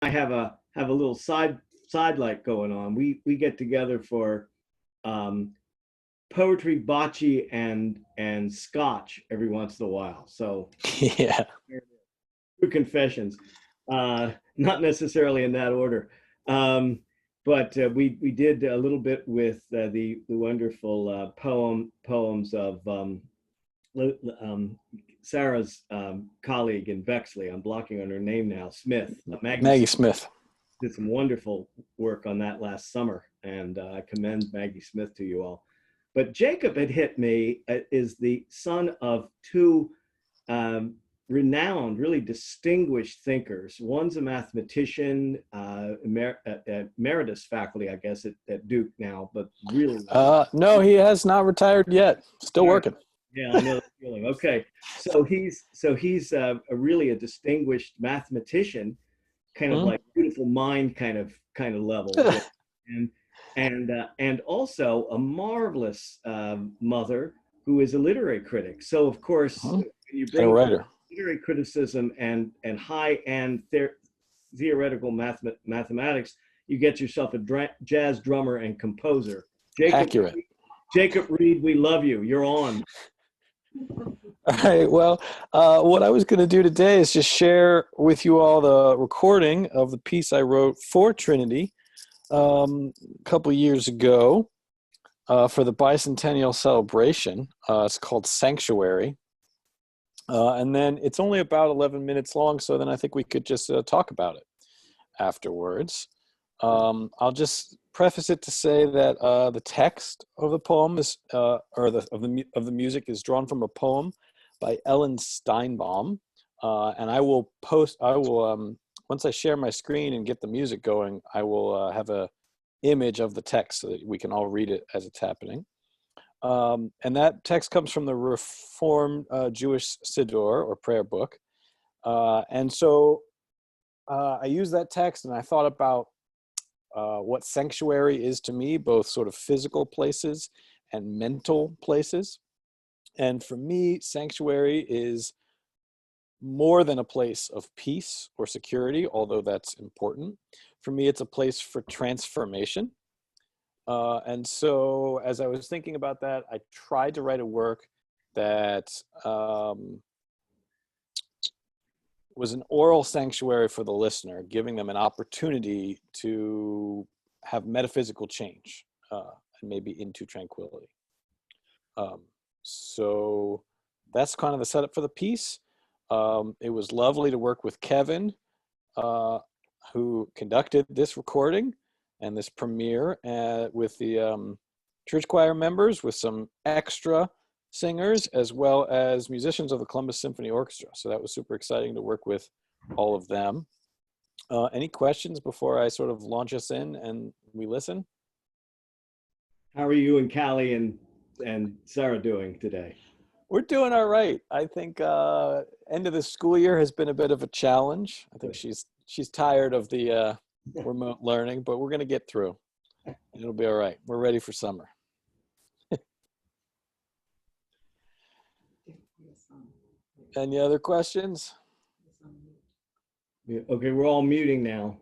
I have a little side light going on. We get together for um, poetry, bocce, and scotch every once in a while. So Yeah. true confessions, not necessarily in that order. Um, but we did a little bit with the wonderful poems of um, Sarah's colleague in Bexley. I'm blocking on her name now. Smith, Maggie Maggie Smith. did some wonderful work on that last summer, and I commend Maggie Smith to you all. But Jacob had hit me is the son of two um, renowned, really distinguished thinkers. One's a mathematician, emeritus faculty, I guess, at Duke now, but really. No, he has not retired yet. Still working. Yeah, I know the feeling. Okay, so he's a really a distinguished mathematician, kind of Hmm. like beautiful mind kind of level, and and also a marvelous mother who is a literary critic. So of course, Hmm. when you And a bring writer. literary criticism and high end theoretical mathematics, you get yourself a jazz drummer and composer. Jacob Accurate. Jacob Reed, we love you. You're on. All right. Well, what I was going to do today is just share with you all the recording of the piece I wrote for Trinity a couple years ago for the bicentennial celebration. It's called Sanctuary. And then it's only about 11 minutes long, so then I think we could just talk about it afterwards. I'll just preface it to say that the text of the poem is, or of the music is drawn from a poem by Ellen Steinbaum, and I will once I share my screen and get the music going, I will have a image of the text so that we can all read it as it's happening. And that text comes from the Reformed Jewish Siddur or prayer book, and so I used that text and I thought about what sanctuary is to me, both sort of physical places and mental places. And for me, sanctuary is more than a place of peace or security, although that's important. For me, it's a place for transformation. And so as I was thinking about that, I tried to write a work that was an oral sanctuary for the listener, giving them an opportunity to have metaphysical change and maybe into tranquility. Um, so that's kind of the setup for the piece. It was lovely to work with Kevin, uh, who conducted this recording and this premiere with the church choir members, with some extra singers, as well as musicians of the Columbus Symphony Orchestra. So that was super exciting to work with all of them. Any questions before I sort of launch us in and we listen? How are you and Callie and Sarah doing today? We're doing all right. I think end of the school year has been a bit of a challenge. I think she's tired of the remote learning, but we're going to get through. It'll be all right. We're ready for summer. Any other questions? Okay, we're all muting now.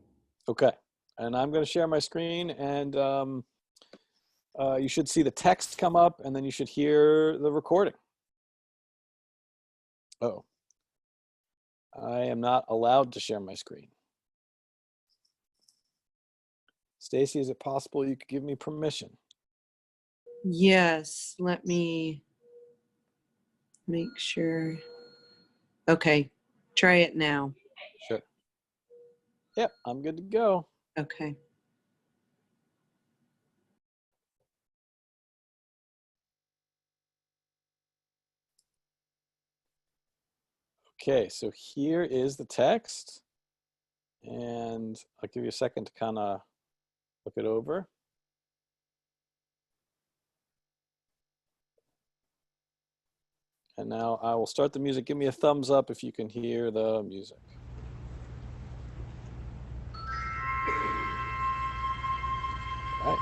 Okay. And I'm going to share my screen, and you should see the text come up, and then you should hear the recording. Oh, I am not allowed to share my screen. Stacy, is it possible you could give me permission? Yes, let me make sure. Okay, try it now. Sure. Yep, I'm good to go. Okay. Okay, so here is the text, and I'll give you a second to kind of look it over. And now I will start the music. Give me a thumbs up if you can hear the music. All right.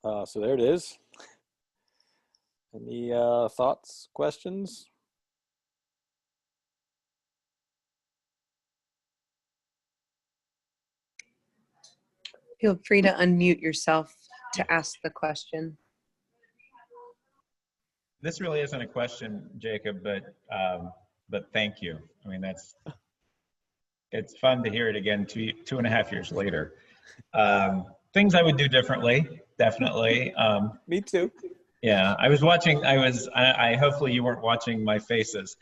So there it is. Any thoughts, questions? Feel free to unmute yourself to ask the question. This really isn't a question, Jacob, but thank you. I mean, it's fun to hear it again 2.5 years later. Things I would do differently, definitely. Me too. Yeah, I was watching. I hopefully you weren't watching my face because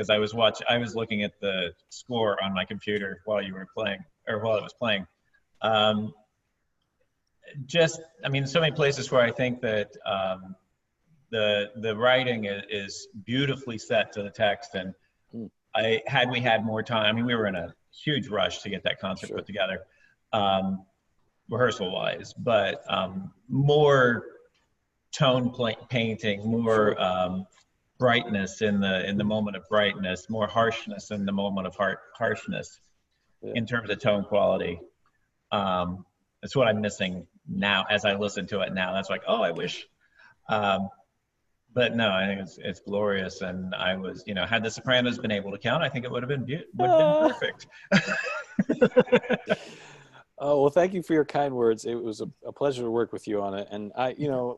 I was looking at the score on my computer while you were playing or while it was playing. I mean, so many places where I think that the writing is beautifully set to the text, and had we had more time, I mean, we were in a huge rush to get that concert put together, rehearsal wise, but more tone painting, more brightness in the moment of brightness, more harshness in the moment of harshness, in terms of tone quality. That's what I'm missing now as I listen to it now. That's like, oh, I wish. But no, I think it's glorious, and I was, had the Sopranos been able to count, I think it would have been perfect. Oh, well, thank you for your kind words. It was a pleasure to work with you on it. And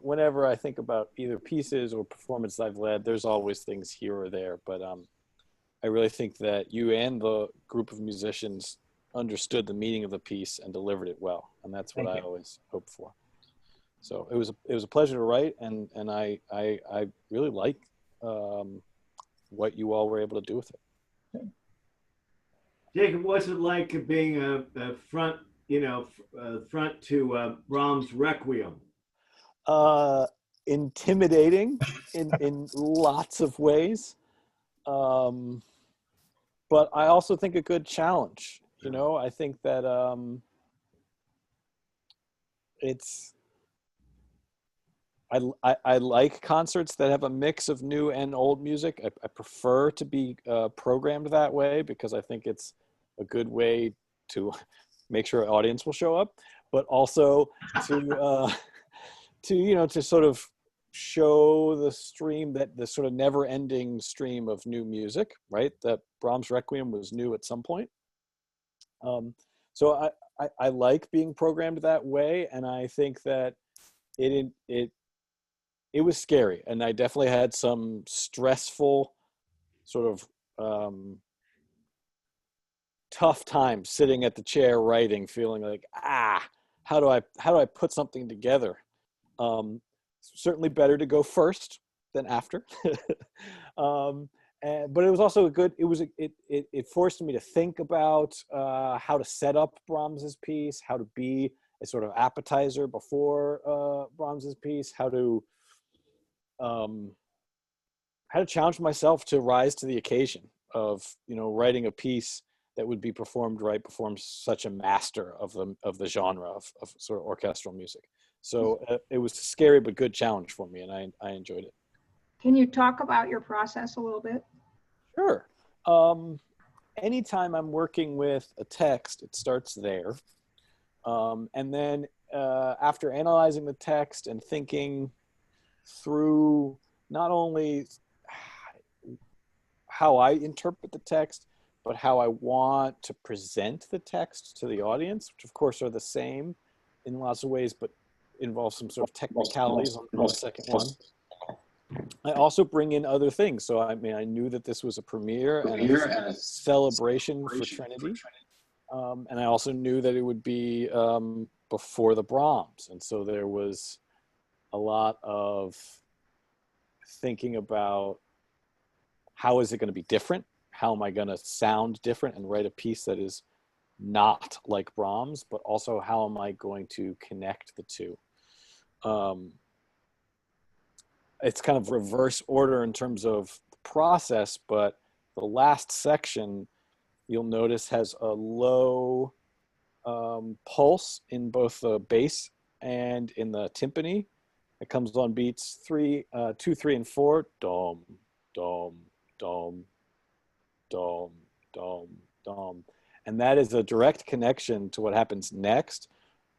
whenever I think about either pieces or performance I've led, there's always things here or there. But I really think that you and the group of musicians understood the meaning of the piece and delivered it well. And that's what I always hope for. So it was a pleasure to write, and I really like what you all were able to do with it. Jacob, what's it like being a front to Brahms' Requiem? Intimidating in lots of ways, but I also think a good challenge. I think that I like concerts that have a mix of new and old music. I prefer to be programmed that way because I think it's a good way to make sure an audience will show up, but also to sort of show the stream, that the sort of never-ending stream of new music, right? That Brahms' Requiem was new at some point. So I like being programmed that way, and I think that it was scary, and I definitely had some stressful sort of tough times sitting at the chair writing, feeling like, how do I put something together? Certainly better to go first than after. But it was also it forced me to think about how to set up Brahms's piece, how to be a sort of appetizer before Brahms's piece, how to challenge myself to rise to the occasion of writing a piece that would be performed right before such a master of the genre of sort of orchestral music. So it was a scary but good challenge for me, and I enjoyed it. Can you talk about your process a little bit? Sure. Anytime I'm working with a text, it starts there. And then after analyzing the text and thinking through not only how I interpret the text, but how I want to present the text to the audience, which of course are the same in lots of ways, but involve some sort of technicalities on the second one. I also bring in other things. So I mean, I knew that this was a premiere and a celebration for Trinity. And I also knew that it would be before the Brahms. And so there was a lot of thinking about how is it going to be different? How am I going to sound different and write a piece that is not like Brahms, but also how am I going to connect the two? It's kind of reverse order in terms of the process, but the last section, you'll notice, has a low pulse in both the bass and in the timpani. It comes on beats 2, 3, and 4. Dom, dom, dom, dom, dom, dom. And that is a direct connection to what happens next.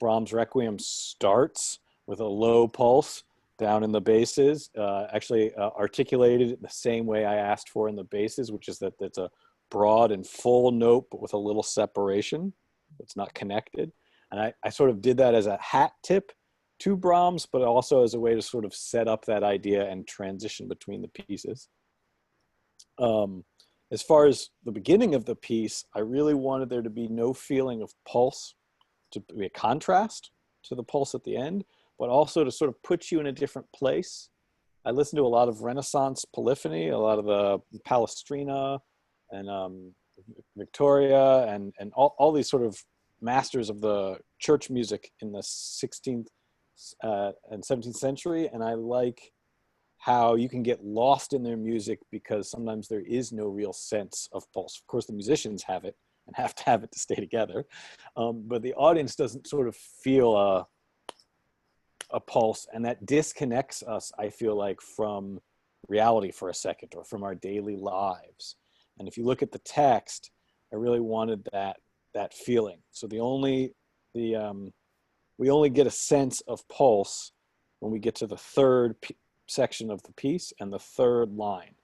Brahms' Requiem starts with a low pulse down in the basses, actually articulated it the same way I asked for in the basses, which is that it's a broad and full note, but with a little separation. It's not connected. And I sort of did that as a hat tip to Brahms, but also as a way to sort of set up that idea and transition between the pieces. As far as the beginning of the piece, I really wanted there to be no feeling of pulse, to be a contrast to the pulse at the end, but also to sort of put you in a different place. I listened to a lot of Renaissance polyphony, a lot of the Palestrina and Victoria and all these sort of masters of the church music in the 16th and 17th century. And I like how you can get lost in their music because sometimes there is no real sense of pulse. Of course, the musicians have it and have to have it to stay together. But the audience doesn't sort of feel a pulse, and that disconnects us, I feel like, from reality for a second or from our daily lives. And if you look at the text, I really wanted that feeling. So we only get a sense of pulse when we get to the third section of the piece and the third line: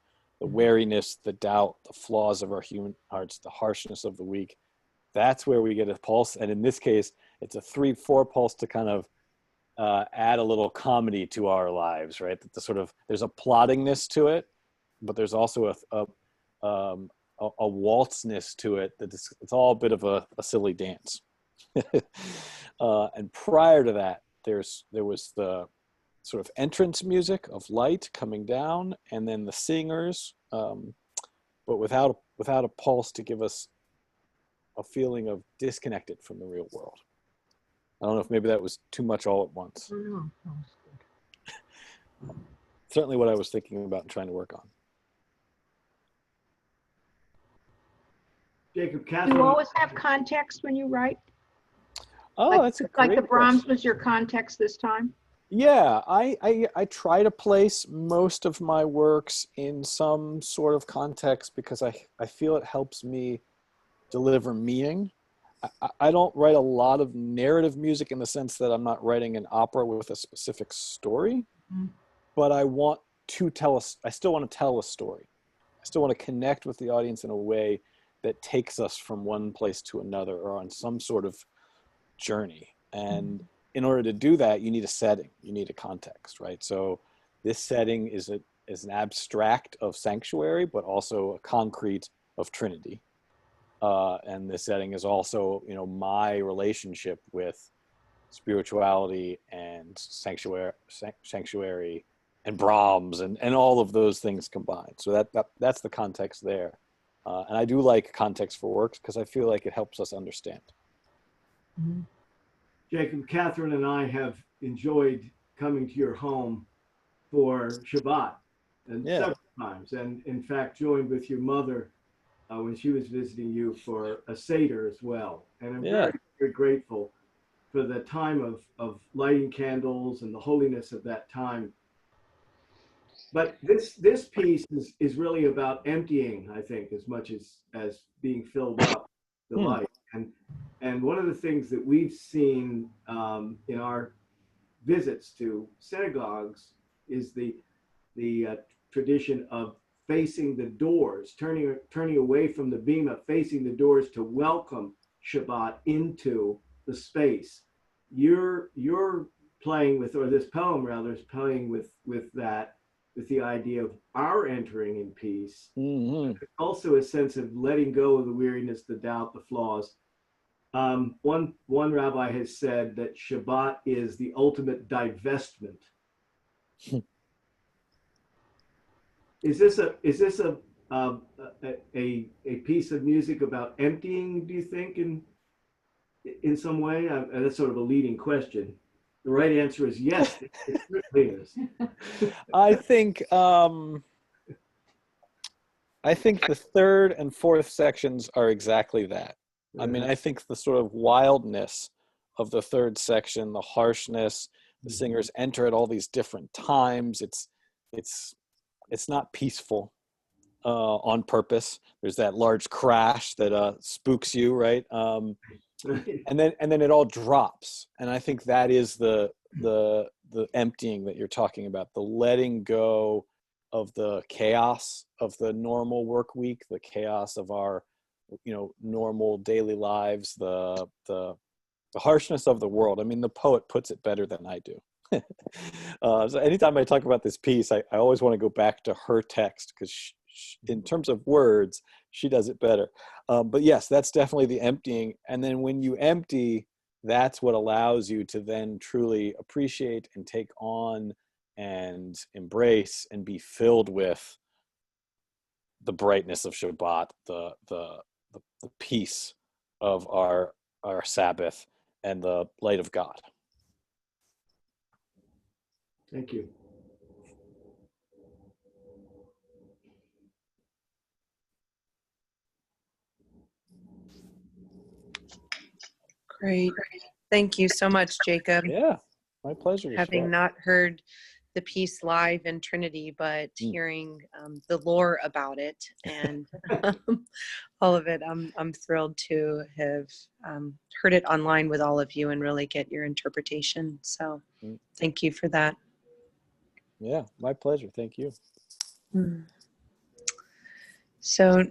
the wariness, the doubt, the flaws of our human hearts, the harshness of the weak. That's where we get a pulse. And in this case, it's a 3/4 pulse to kind of add a little comedy to our lives, right? That there's a plottingness to it, but there's also a waltzness to it. That it's all a bit of a silly dance. And prior to that, there was the sort of entrance music of light coming down, and then the singers, but without a pulse to give us a feeling of disconnected from the real world. I don't know if maybe that was too much all at once. No, no, Certainly what I was thinking about and trying to work on. Jacob, do Catherine. you always have context when you write? Oh, Like- that's a Like great the Brahms question. was your context this time? Yeah, I try to place most of my works in some sort of context because I feel it helps me deliver meaning. I don't write a lot of narrative music in the sense that I'm not writing an opera with a specific story, but I still want to tell a story. I still want to connect with the audience in a way that takes us from one place to another or on some sort of journey. And in order to do that, you need a setting, you need a context, right? So this setting is an abstract of sanctuary, but also a concrete of Trinity. And this setting is also, my relationship with spirituality and sanctuary and Brahms and all of those things combined. So that's the context there. And I do like context for works because I feel like it helps us understand. Jacob, Catherine and I have enjoyed coming to your home for Shabbat and several times, and in fact joined with your mother when she was visiting you for a Seder as well. And I'm very, very grateful for the time of lighting candles and the holiness of that time. But this piece is really about emptying, I think, as much as being filled up, the light. And one of the things that we've seen in our visits to synagogues is the tradition of facing the doors, turning away from the bima, facing the doors to welcome Shabbat into the space. You're playing with, or this poem rather, is playing with the idea of our entering in peace. Also a sense of letting go of the weariness, the doubt, the flaws. One rabbi has said that Shabbat is the ultimate divestment. Is this a piece of music about emptying, do you think, in some way? That's sort of a leading question. The right answer is yes, it certainly is. I think the third and fourth sections are exactly that. I mean, I think the sort of wildness of the third section, the harshness, the singers enter at all these different times. It's not peaceful on purpose. There's that large crash that spooks you, right? And then it all drops. And I think that is the the emptying that you're talking about, the letting go of the chaos of the normal work week, the chaos of our, normal daily lives, the harshness of the world. I mean, the poet puts it better than I do. So anytime I talk about this piece, I always want to go back to her text, because in terms of words, she does it better. But yes, that's definitely the emptying. And then when you empty, that's what allows you to then truly appreciate and take on and embrace and be filled with the brightness of Shabbat, the peace of our Sabbath, and the light of God. Thank you. Great. Thank you so much, Jacob. Yeah, my pleasure. Having not heard the piece live in Trinity, but hearing the lore about it and all of it, I'm thrilled to have heard it online with all of you and really get your interpretation. So thank you for that. Yeah, my pleasure. Thank you. So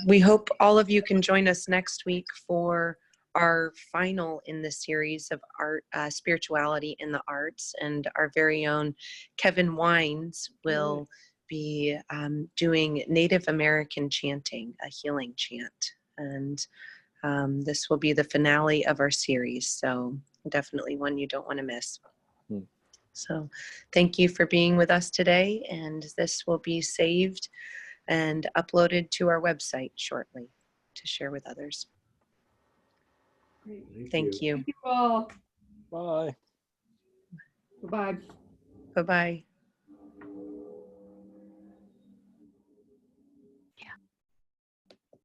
we hope all of you can join us next week for our final in the series of art, spirituality in the arts, and our very own Kevin Wines will be doing Native American chanting, a healing chant, and this will be the finale of our series, so definitely one you don't want to miss. So thank you for being with us today, and this will be saved and uploaded to our website shortly to share with others. Thank you. Thank you all. Bye. Bye-bye. Bye-bye.